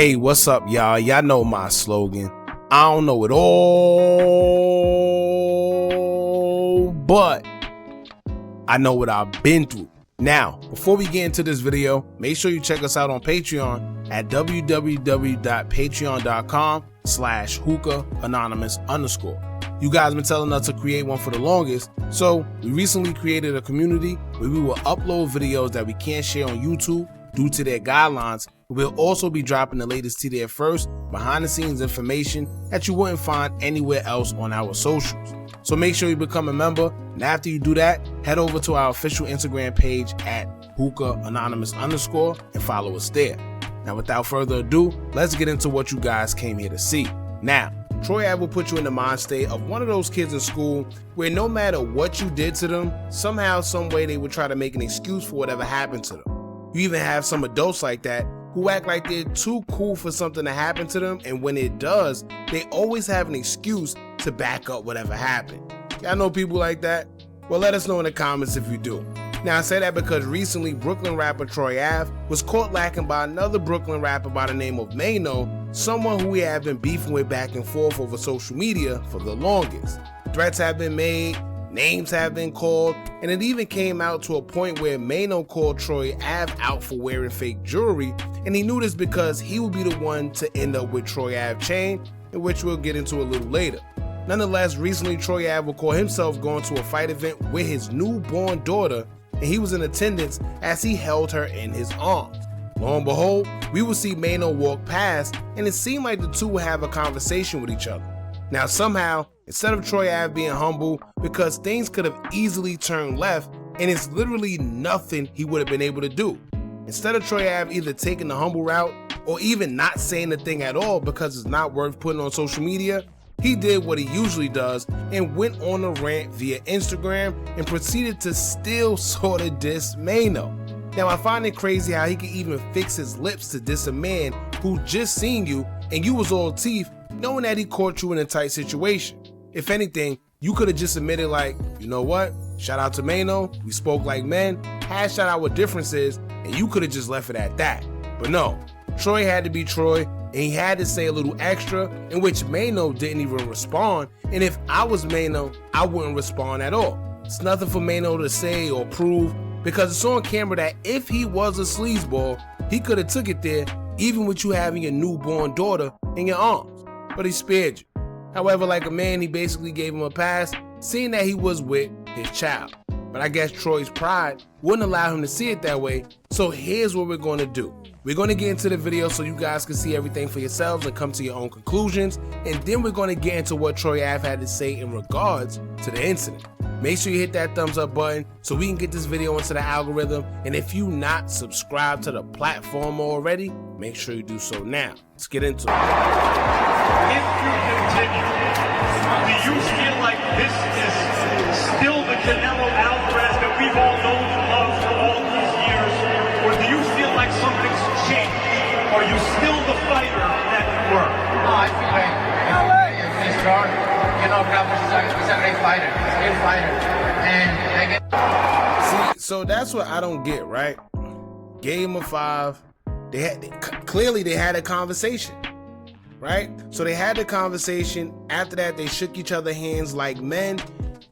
Hey, what's up, y'all? Y'all know my slogan. I don't know it all, but I know what I've been through. Now, before we get into this video, make sure you check us out on Patreon at www.patreon.com/Hookah Anonymous _. You guys been telling us to create one for the longest, so we recently created a community where we will upload videos that we can't share on YouTube due to their guidelines. We'll also be dropping the latest to there first, behind the scenes information that you wouldn't find anywhere else on our socials. So make sure you become a member, and after you do that, head over to our official Instagram page at Hookah Anonymous _ and follow us there. Now without further ado, let's get into what you guys came here to see. Now, Troy Ave will put you in the mind state of one of those kids in school where no matter what you did to them, somehow, some way they would try to make an excuse for whatever happened to them. You even have some adults like that who act like they're too cool for something to happen to them, and when it does, they always have an excuse to back up whatever happened. Y'all know people like that? Well, let us know in the comments if you do. Now, I say that because recently Brooklyn rapper Troy Ave was caught lacking by another Brooklyn rapper by the name of Maino, someone who we have been beefing with back and forth over social media for the longest. Threats have been made, names have been called, and it even came out to a point where Maino called Troy Ave out for wearing fake jewelry, and he knew this because he would be the one to end up with Troy Ave chain, in which we'll get into a little later. Nonetheless, recently Troy Ave will call himself going to a fight event with his newborn daughter, and he was in attendance as he held her in his arms. Lo and behold, we will see Maino walk past, and it seemed like the two would have a conversation with each other. Now somehow, instead of Troy Ave being humble, because things could have easily turned left, and it's literally nothing he would have been able to do. Instead of Troy Ave either taking the humble route, or even not saying the thing at all because it's not worth putting on social media, he did what he usually does and went on a rant via Instagram and proceeded to still sorta diss Maino. Now I find it crazy how he can even fix his lips to diss a man who just seen you and you was all teeth, knowing that he caught you in a tight situation. If anything, you could have just admitted like, you know what, shout out to Maino, we spoke like men, hashed out our differences, and you could have just left it at that. But no, Troy had to be Troy, and he had to say a little extra, in which Maino didn't even respond, and if I was Maino, I wouldn't respond at all. It's nothing for Maino to say or prove, because it's on camera that if he was a sleazeball, he could have took it there, even with you having your newborn daughter in your arms. But he spared you. However, like a man, he basically gave him a pass, seeing that he was with his child. But I guess Troy's pride wouldn't allow him to see it that way, so here's what we're going to do. We're going to get into the video so you guys can see everything for yourselves and come to your own conclusions, and then we're going to get into what Troy Ave had to say in regards to the incident. Make sure you hit that thumbs up button so we can get this video into the algorithm, and if you not subscribed to the platform already, make sure you do so now. Let's get into it. If you continue, do you feel like this is still the Canelo Alvarez that we've all known and loved for all these years, or do you feel like something's changed? Are you still the fighter that you were? No, I feel like this start, Alvarez is a great fighter. He's a great fighter. And I get... See, so that's what I don't get, right? Game of 5, clearly they had a conversation, right? So they had the conversation. After that, they shook each other's hands like men,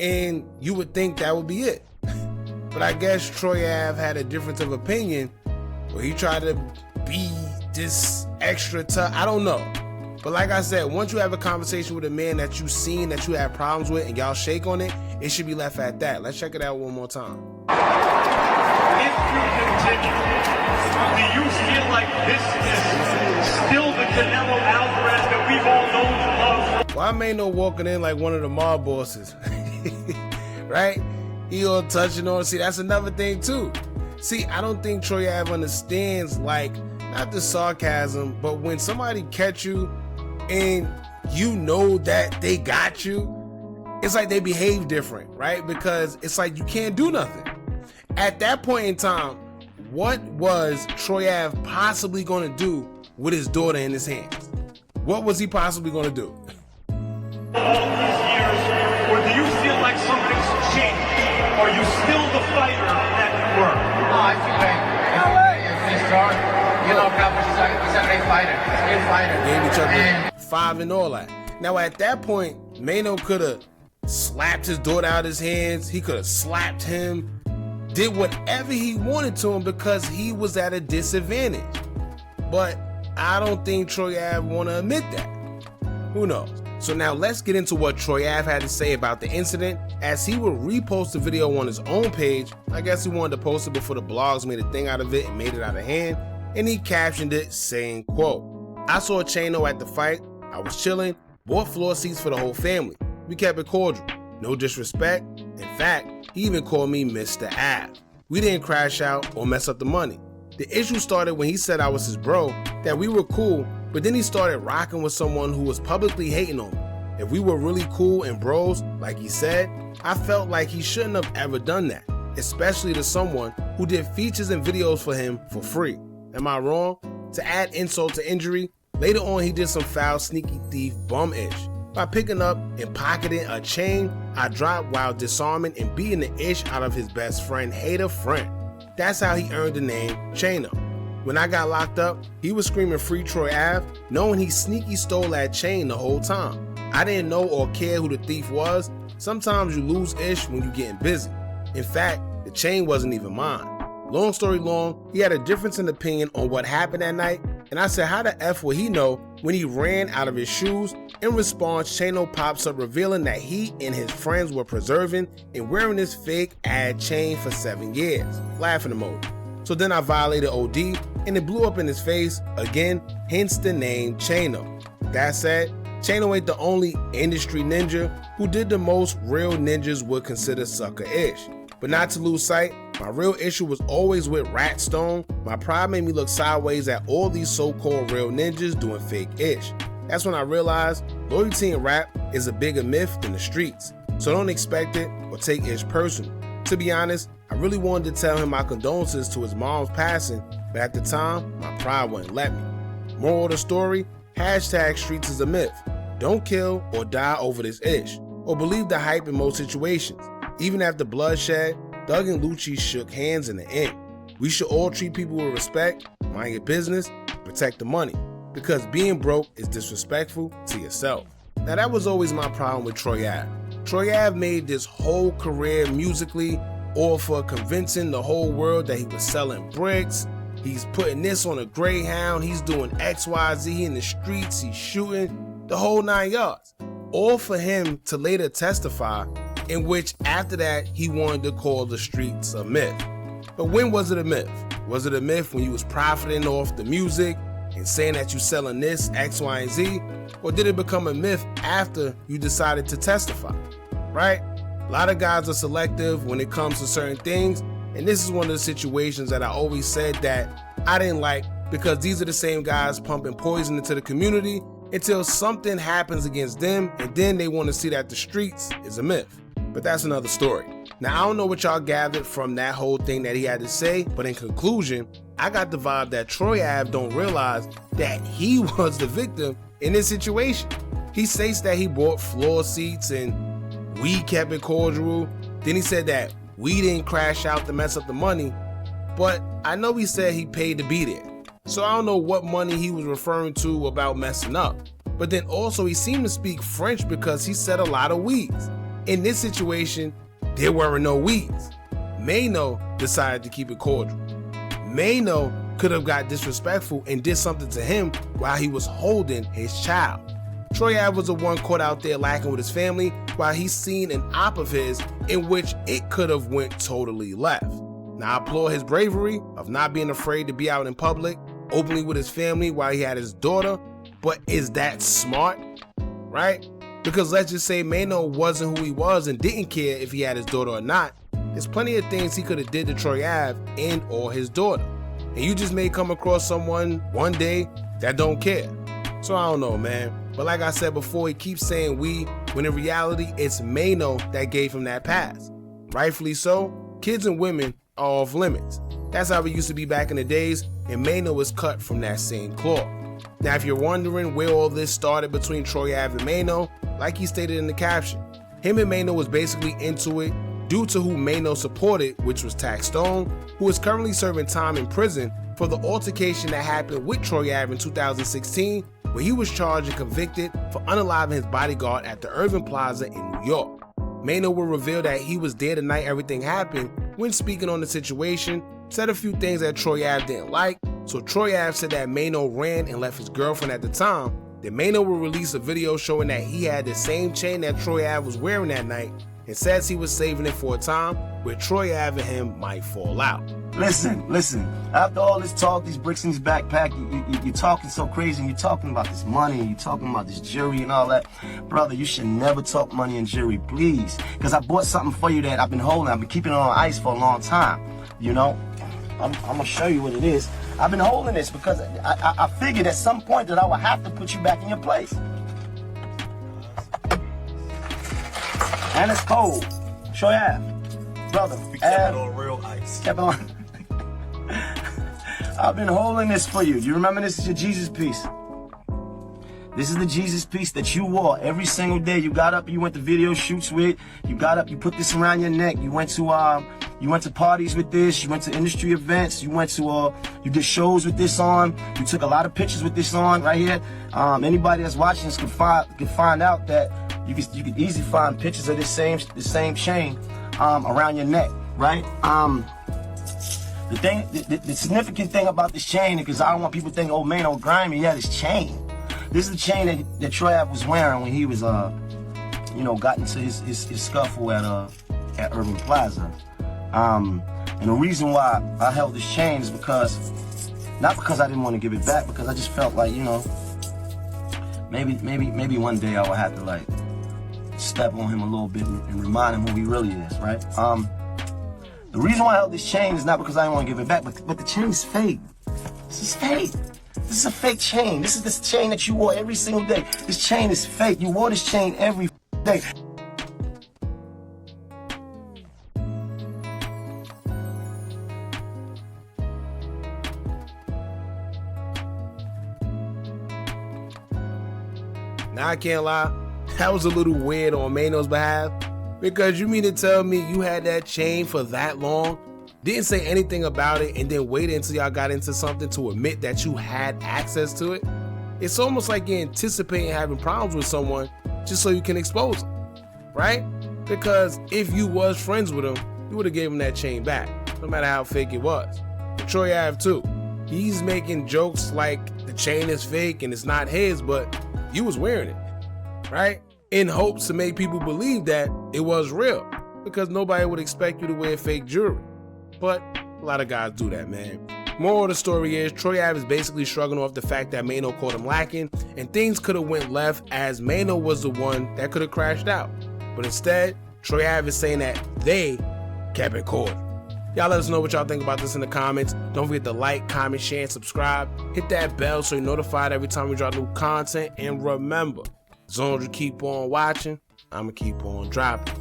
and you would think that would be it. But I guess Troy Ave had a difference of opinion, where he tried to be this extra tough. I don't know. But like I said, once you have a conversation with a man that you've seen, that you have problems with, and y'all shake on it, it should be left at that. Let's check it out one more time. If you continue, do you feel like this is still the Canelo Alvarez that we've all known and loved? Why Maino walking in like one of the mob bosses? Right? He all touching on. See, that's another thing too. See, I don't think Troy Ave understands, like, not the sarcasm, but when somebody catch you and you know that they got you, it's like they behave different, right? Because it's like you can't do nothing. At that point in time, what was Troy Ave possibly going to do with his daughter in his hands? What was he possibly going to do? All these years, or do you feel like something's changed? Are you still the fighter that you were? No, I feel like this start, Alvarez is He's a great fighter. Skilled fighter. Gave each other 5 and all that. Now at that point, Maino could have slapped his daughter out of his hands. He could have slapped him, did whatever he wanted to him because he was at a disadvantage. But I don't think Troy Ave want to admit that. Who knows? So now let's get into what Troy Ave had to say about the incident, as he would repost the video on his own page. I guess he wanted to post it before the blogs made a thing out of it and made it out of hand. And he captioned it saying, quote, "I saw Chano at the fight. I was chilling, bought floor seats for the whole family. We kept it cordial. No disrespect. In fact, he even called me Mr. Ave. We didn't crash out or mess up the money. The issue started when he said I was his bro, that we were cool, but then he started rocking with someone who was publicly hating on me. If we were really cool and bros, like he said, I felt like he shouldn't have ever done that, especially to someone who did features and videos for him for free. Am I wrong? To add insult to injury, later on he did some foul sneaky thief bum-ish. By picking up and pocketing a chain I dropped while disarming and beating the ish out of his best friend, hater friend. That's how he earned the name Chano. When I got locked up, he was screaming free Troy Ave, knowing he sneaky stole that chain the whole time. I didn't know or care who the thief was. Sometimes you lose ish when you getting busy. In fact, the chain wasn't even mine. Long story long, he had a difference in opinion on what happened that night, and I said how the F would he know when he ran out of his shoes. In response, Chano pops up revealing that he and his friends were preserving and wearing this fake ad chain for 7 years. Laughing emoji. So then I violated OD and it blew up in his face again, hence the name Chano. That said, Chano ain't the only industry ninja who did the most real ninjas would consider sucker-ish. But not to lose sight, my real issue was always with Rat Stone. My pride made me look sideways at all these so-called real ninjas doing fake-ish. That's when I realized loyalty in rap is a bigger myth than the streets. So don't expect it or take ish personal. To be honest, I really wanted to tell him my condolences to his mom's passing, but at the time, my pride wouldn't let me. Moral of the story, hashtag streets is a myth. Don't kill or die over this ish, or believe the hype in most situations. Even after bloodshed, Doug and Lucci shook hands in the end. We should all treat people with respect, mind your business, protect the money, because being broke is disrespectful to yourself. Now that was always my problem with Troy Ave. Troy Ave made this whole career musically all for convincing the whole world that he was selling bricks, he's putting this on a Greyhound, he's doing XYZ in the streets, he's shooting, the whole 9 yards. All for him to later testify, in which after that he wanted to call the streets a myth. But when was it a myth? Was it a myth when you was profiting off the music and saying that you selling this, X, Y, and Z? Or did it become a myth after you decided to testify, right? A lot of guys are selective when it comes to certain things, and this is one of the situations that I always said that I didn't like, because these are the same guys pumping poison into the community until something happens against them, and then they want to see that the streets is a myth. But that's another story. Now, I don't know what y'all gathered from that whole thing that he had to say, but in conclusion, I got the vibe that Troy Ave don't realize that he was the victim in this situation. He states that he bought floor seats and we kept it cordial. Then he said that we didn't crash out to mess up the money, but I know he said he paid to be there. So I don't know what money he was referring to about messing up. But then also he seemed to speak French because he said a lot of weeds. In this situation, there weren't no weeds. Maino decided to keep it cordial. Maino could have got disrespectful and did something to him while he was holding his child. Troy Ave was the one caught out there lacking with his family while he's seen an op of his in which it could have went totally left. Now I applaud his bravery of not being afraid to be out in public, openly with his family while he had his daughter, but is that smart, right? Because let's just say Maino wasn't who he was and didn't care if he had his daughter or not. There's plenty of things he could have did to Troy Ave and or his daughter. And you just may come across someone one day that don't care. So I don't know, man. But like I said before, he keeps saying we, when in reality, it's Maino that gave him that pass. Rightfully so, kids and women are off limits. That's how it used to be back in the days, and Maino was cut from that same cloth. Now, if you're wondering where all this started between Troy Ave and Maino, like he stated in the caption, him and Maino was basically into it due to who Maino supported, which was Tax Stone, who is currently serving time in prison for the altercation that happened with Troy Ave in 2016, where he was charged and convicted for unaliving his bodyguard at the Irving Plaza in New York. Maino will reveal that he was there the night everything happened when speaking on the situation, said a few things that Troy Ave didn't like, so Troy Ave said that Maino ran and left his girlfriend at the time. Then Maino will release a video showing that he had the same chain that Troy Ave was wearing that night and says he was saving it for a time where Troy Ave and him might fall out. Listen, after all this talk, these bricks in this backpack, you're talking so crazy, and you're talking about this money, and you're talking about this jewelry and all that. Brother, you should never talk money and jewelry, please. Because I bought something for you that I've been holding. I've been keeping it on ice for a long time, you know? I'm going to show you what it is. I've been holding this because I figured at some point that I would have to put you back in your place. And it's cold. Troy Ave. Brother, We kept it on real ice. Kept it on. I've been holding this for you. You remember this is your Jesus piece. This is the Jesus piece that you wore every single day. You got up, you went to video shoots with. You got up, you put this around your neck. You went to parties with this. You went to industry events. You you did shows with this on. You took a lot of pictures with this on right here. Anybody that's watching this could find out that you could easily find pictures of this same chain around your neck, right? The significant thing about this chain, because I don't want people to think, oh, Maino grimy, yeah, this chain. This is the chain that Troy Ave was wearing when he was, got into his scuffle at Irving Plaza. And the reason why I held this chain is not because I didn't want to give it back, because I just felt like, maybe one day I would have to step on him a little bit and remind him who he really is, right? The reason why I held this chain is not because I didn't want to give it back, but the chain is fake. This is fake. This is a fake chain. This is this chain that you wore every single day. This chain is fake. You wore this chain every day. Now I can't lie, that was a little weird on Maino's behalf, because you mean to tell me you had that chain for that long, didn't say anything about it, and then waited until y'all got into something to admit that you had access to it? It's almost like you're anticipating having problems with someone just so you can expose them, right? Because if you was friends with him, you would have gave him that chain back, no matter how fake it was. And Troy Ave too. He's making jokes like the chain is fake and it's not his, but you was wearing it, right? In hopes to make people believe that it was real, because nobody would expect you to wear fake jewelry. But a lot of guys do that, man. Moral of the story is, Troy Ave is basically shrugging off the fact that Maino caught him lacking, and things could have went left as Maino was the one that could have crashed out. But instead, Troy Ave is saying that they kept it cordial. Y'all let us know what y'all think about this in the comments. Don't forget to like, comment, share, and subscribe. Hit that bell so you're notified every time we drop new content. And remember, as long as you keep on watching, I'ma keep on dropping.